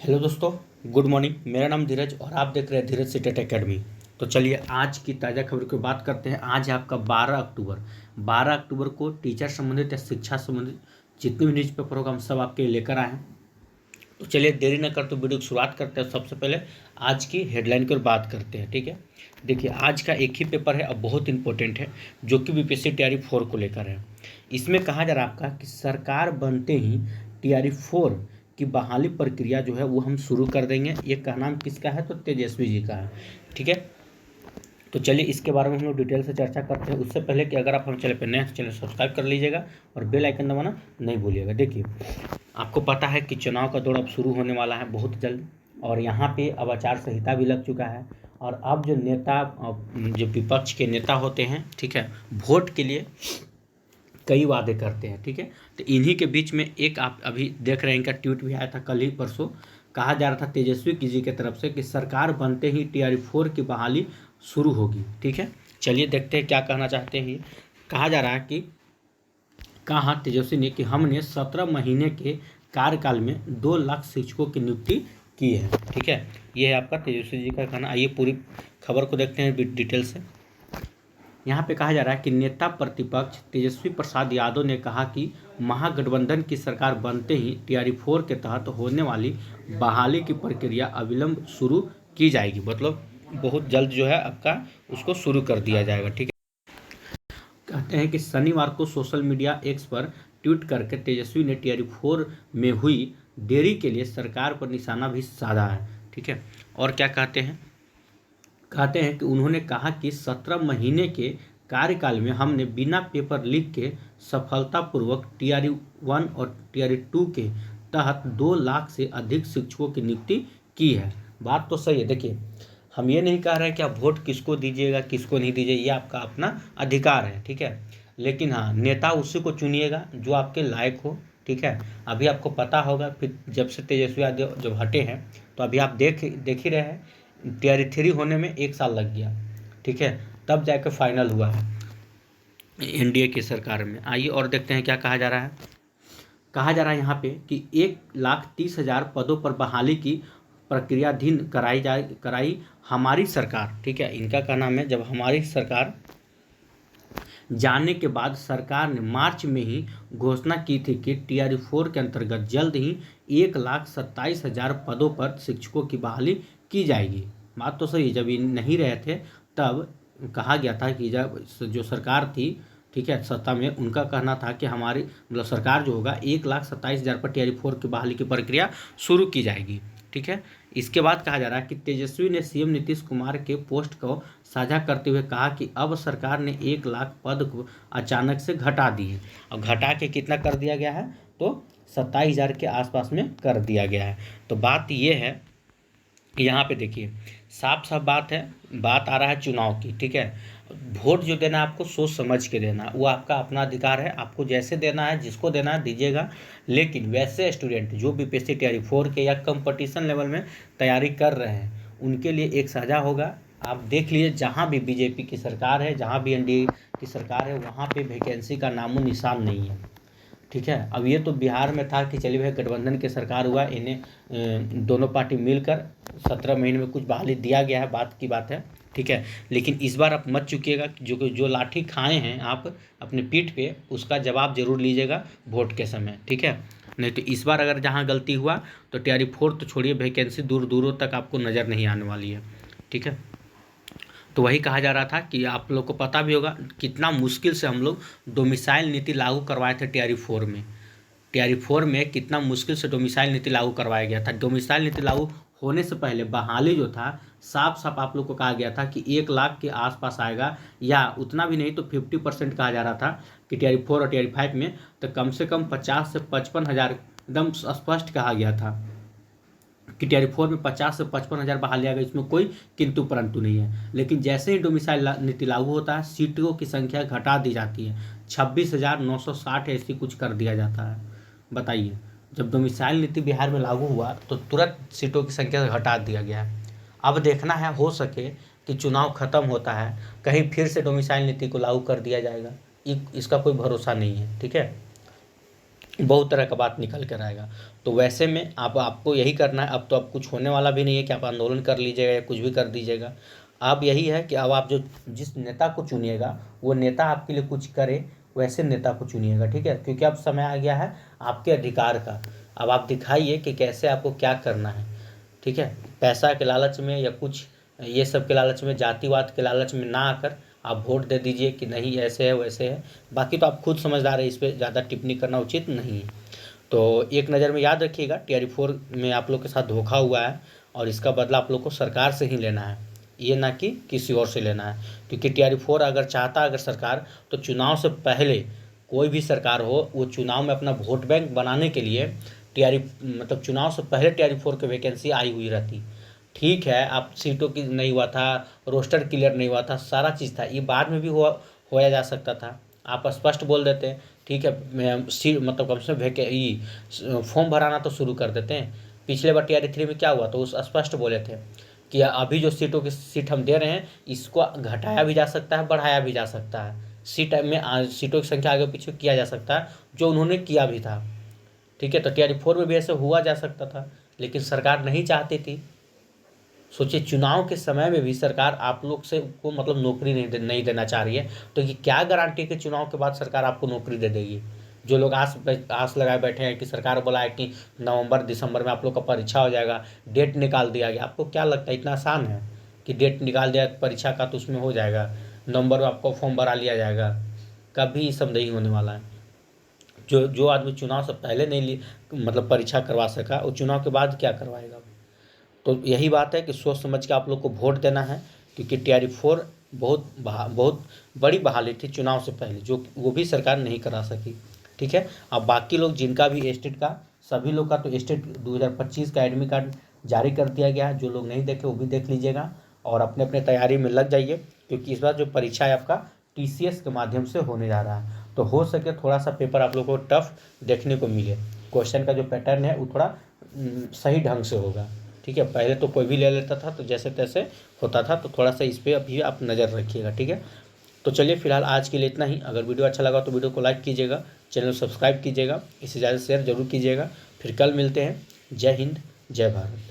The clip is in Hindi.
हेलो दोस्तों, गुड मॉर्निंग। मेरा नाम धीरज और आप देख रहे हैं धीरज सीटेट एकेडमी। तो चलिए आज की ताज़ा खबर की बात करते हैं। आज है आपका 12 अक्टूबर को टीचर संबंधित या शिक्षा संबंधित जितने भी न्यूज़ पेपर होगा हम सब आपके लिए लेकर आए हैं। तो चलिए देरी न करते वीडियो की शुरुआत करते हैं। सबसे पहले आज की हेडलाइन की ओर बात करते हैं। ठीक है, देखिए आज का एक ही पेपर है, अब बहुत इंपॉर्टेंट है, जो कि बीपीएससी टीआरई 4 को लेकर है। इसमें कहा जा रहा है आपका कि सरकार बनते ही टीआरई 4 की बहाली प्रक्रिया जो है वो हम शुरू कर देंगे। ये कहना किसका है? तो तेजस्वी जी का है। ठीक है, तो चलिए इसके बारे में हम लोग डिटेल से चर्चा करते हैं। उससे पहले कि अगर आप हम चैनल पर नए हैं तो चैनल सब्सक्राइब कर लीजिएगा और बेल आइकन दबाना नहीं भूलिएगा। देखिए आपको पता है कि चुनाव का दौर अब शुरू होने वाला है बहुत जल्द, और यहाँ पे अब आचार संहिता भी लग चुका है। और अब जो नेता, जो विपक्ष के नेता होते हैं, ठीक है, वोट के लिए कई वादे करते हैं। ठीक है, तो इन्हीं के बीच में एक आप अभी देख रहे हैं, इनका ट्वीट भी आया था कल ही परसों। कहा जा रहा था तेजस्वी जी की तरफ से कि सरकार बनते ही टीआरई 4 की बहाली शुरू होगी। ठीक है, चलिए देखते हैं क्या कहना चाहते हैं। कहा जा रहा है कि कहा तेजस्वी ने कि हमने 17 महीने के कार्यकाल में 2 लाख शिक्षकों की नियुक्ति की है। ठीक है, ये है आपका तेजस्वी जी का कहना। आइए पूरी खबर को देखते हैं डिटेल से। यहाँ पे कहा जा रहा है कि नेता प्रतिपक्ष तेजस्वी प्रसाद यादव ने कहा कि महागठबंधन की सरकार बनते ही टीआरई 4 के तहत होने वाली बहाली की प्रक्रिया अविलंब शुरू की जाएगी। मतलब बहुत जल्द जो है आपका उसको शुरू कर दिया जाएगा। ठीक है, कहते हैं कि शनिवार को सोशल मीडिया एक्स पर ट्वीट करके तेजस्वी ने टीआरई 4 में हुई देरी के लिए सरकार पर निशाना भी साधा है। ठीक है, और क्या कहते हैं कि उन्होंने कहा कि 17 महीने के कार्यकाल में हमने बिना पेपर लीक के सफलतापूर्वक टीआरई 1 और टीआरई 2 के तहत 2 लाख से अधिक शिक्षकों की नियुक्ति की है। बात तो सही है। देखिए हम ये नहीं कह रहे हैं कि आप वोट किसको दीजिएगा किसको नहीं दीजिए, ये आपका अपना अधिकार है। ठीक है, लेकिन हाँ, नेता उसी को चुनिएगा जो आपके लायक हो। ठीक है, अभी आपको पता होगा, फिर जब से तेजस्वी यादव जब हटे हैं तो अभी आप देख ही रहे हैं, टीआरई 3 होने में 1 साल लग गया। ठीक है, तब जाकर फाइनल हुआ है एनडीए की सरकार में। आइए और देखते हैं क्या कहा जा रहा है। कहा जा रहा है यहाँ पे कि 1,30,000 पदों पर बहाली की प्रक्रियाधीन कराई हमारी सरकार। ठीक है, इनका क्या नाम है, जब हमारी सरकार जाने के बाद सरकार ने मार्च में ही घोषणा की थी कि टीआरई 4 के अंतर्गत जल्द ही 1,27,000 पदों पर शिक्षकों की बहाली की जाएगी। बात तो सही है, जब ये नहीं रहे थे तब कहा गया था कि जब जो सरकार थी, ठीक है, सत्ता में, उनका कहना था कि हमारी मतलब सरकार जो होगा 1,27,000 पर टीआरई 4 की बहाली की प्रक्रिया शुरू की जाएगी। ठीक है, इसके बाद कहा जा रहा है कि तेजस्वी ने सीएम नीतीश कुमार के पोस्ट को साझा करते हुए कहा कि अब सरकार ने 1 लाख पद को अचानक से घटा दिए। और घटा के कितना कर दिया गया है? तो 27,000 के आसपास में कर दिया गया है। तो बात ये है, यहाँ पे देखिए साफ साफ बात है, बात आ रहा है चुनाव की। ठीक है, वोट जो देना है आपको सोच समझ के देना, वो आपका अपना अधिकार है, आपको जैसे देना है, जिसको देना है दीजिएगा। लेकिन वैसे स्टूडेंट जो बीपीएससी टीआरई 4 के या कंपटीशन लेवल में तैयारी कर रहे हैं, उनके लिए एक सजा होगा। आप देख लीजिए, जहाँ भी बीजेपी की सरकार है, जहाँ भी एनडीए की सरकार है, वहाँ पे वैकेंसी का नामो निशान नहीं है। ठीक है, अब ये तो बिहार में था कि चलिए भाई गठबंधन की सरकार हुआ, इन्हें दोनों पार्टी मिलकर 17 महीने में कुछ बहाली दिया गया है, बात की बात है। ठीक है, लेकिन इस बार आप मत चुकिएगा, जो लाठी खाए हैं आप अपने पीठ पे, उसका जवाब जरूर लीजिएगा वोट के समय। ठीक है, नहीं तो इस बार अगर जहाँ गलती हुआ तो टीआरई 4 तो छोड़िए, वैकेंसी दूर दूरों तक आपको नज़र नहीं आने वाली है। ठीक है, तो वही कहा जा रहा था कि आप लोग को पता भी होगा कितना मुश्किल से हम लोग डोमिसाइल नीति लागू करवाए थे टीआरई 4 में। टीआरई 4 में कितना मुश्किल से डोमिसाइल नीति लागू करवाया गया था। डोमिसाइल नीति लागू होने से पहले बहाली जो था, साफ साफ आप लोग को कहा गया था कि 1 लाख के आसपास आएगा, या उतना भी नहीं तो 50% कहा जा रहा था कि टीआरई 4 और टीआरई 5 में तो कम से कम 50 से 55,000 एकदम स्पष्ट कहा गया था कि टीआरई 4 में 50 से 55,000 बहाली आ गई, इसमें कोई किंतु परंतु नहीं है। लेकिन जैसे ही डोमिसाइल नीति लागू होता है, सीटों की संख्या घटा दी जाती है, 26,960 ऐसी कुछ कर दिया जाता है। बताइए, जब डोमिसाइल नीति बिहार में लागू हुआ तो तुरंत सीटों की संख्या घटा दिया गया है। अब देखना है, हो सके कि चुनाव खत्म होता है, कहीं फिर से डोमिसाइल नीति को लागू कर दिया जाएगा, इसका कोई भरोसा नहीं है। ठीक है, बहुत तरह का बात निकल कर आएगा। तो वैसे में आपको यही करना है। अब तो अब कुछ होने वाला भी नहीं है कि आप आंदोलन कर लीजिएगा या कुछ भी कर दीजिएगा। अब यही है कि अब आप जो जिस नेता को चुनिएगा वो नेता आपके लिए कुछ करे, वैसे नेता को चुनिएगा, ठीक है। क्योंकि अब समय आ गया है आपके अधिकार का। अब आप दिखाइए कि कैसे आपको क्या करना है, ठीक है। पैसा के लालच में या कुछ ये सब के लालच में, जातिवाद के लालच में ना आकर आप वोट दे दीजिए कि नहीं ऐसे है वैसे है। बाकी तो आप खुद समझदार है, इस पर ज़्यादा टिप्पणी करना उचित नहीं है। तो एक नज़र में याद रखिएगा, TRE4 में आप लोग के साथ धोखा हुआ है और इसका बदला आप लोग को सरकार से ही लेना है, ये ना कि किसी और से लेना है। क्योंकि TRE4 अगर चाहता अगर सरकार, तो चुनाव से पहले कोई भी सरकार हो वो चुनाव में अपना वोट बैंक बनाने के लिए मतलब चुनाव से पहले TRE4 की वैकेंसी आई हुई रहती। ठीक है, आप सीटों की नहीं हुआ था, रोस्टर क्लियर नहीं हुआ था, सारा चीज़ था, ये बाद में भी होया जा सकता था। आप स्पष्ट बोल देते हैं, ठीक है, मतलब कम से कम फॉर्म भराना तो शुरू कर देते हैं। पिछले बार TRE3 में क्या हुआ, तो उस स्पष्ट बोले थे कि अभी जो सीट हम दे रहे हैं इसको घटाया भी जा सकता है, बढ़ाया भी जा सकता है। सीटों की संख्या आगे पीछे किया जा सकता है, जो उन्होंने किया भी था, ठीक है। तो TRE4 में भी ऐसे हुआ जा सकता था, लेकिन सरकार नहीं चाहती थी। सोचिए, चुनाव के समय में भी सरकार आप लोग से को मतलब नौकरी नहीं देना चाह रही है, तो ये क्या गारंटी कि चुनाव के बाद सरकार आपको नौकरी दे देगी। जो लोग आस लगाए बैठे हैं कि सरकार बोला है कि नवंबर दिसंबर में आप लोग का परीक्षा हो जाएगा, डेट निकाल दिया गया। आपको क्या लगता है इतना आसान है कि डेट निकाल दिया परीक्षा का तो उसमें हो जाएगा, नवंबर में आपको फॉर्म भरा लिया जाएगा? कभी ये सब नहीं होने वाला है। जो जो आदमी चुनाव से पहले नहीं मतलब परीक्षा करवा सका, वो चुनाव के बाद क्या करवाएगा? तो यही बात है कि सोच समझ के आप लोग को वोट देना है। क्योंकि TRE4 बहुत बड़ी बहाली थी चुनाव से पहले, जो वो भी सरकार नहीं करा सकी, ठीक है। अब बाकी लोग जिनका भी स्टेट का, सभी लोग का तो स्टेट 2025 का एडमिट कार्ड जारी कर दिया गया है। जो लोग नहीं देखे वो भी देख लीजिएगा और अपने अपने तैयारी में लग जाइए। क्योंकि इस बार जो परीक्षा है आपका TCS के माध्यम से होने जा रहा है, तो हो सके थोड़ा सा पेपर आप लोग को टफ देखने को मिले। क्वेश्चन का जो पैटर्न है वो थोड़ा सही ढंग से होगा, ठीक है। पहले तो कोई भी ले लेता था तो जैसे तैसे होता था, तो थोड़ा सा इस पर अभी आप नज़र रखिएगा, ठीक है। तो चलिए फिलहाल आज के लिए इतना ही। अगर वीडियो अच्छा लगा तो वीडियो को लाइक कीजिएगा, चैनल सब्सक्राइब कीजिएगा, इससे ज़्यादा शेयर जरूर कीजिएगा। फिर कल मिलते हैं। जय हिंद, जय भारत।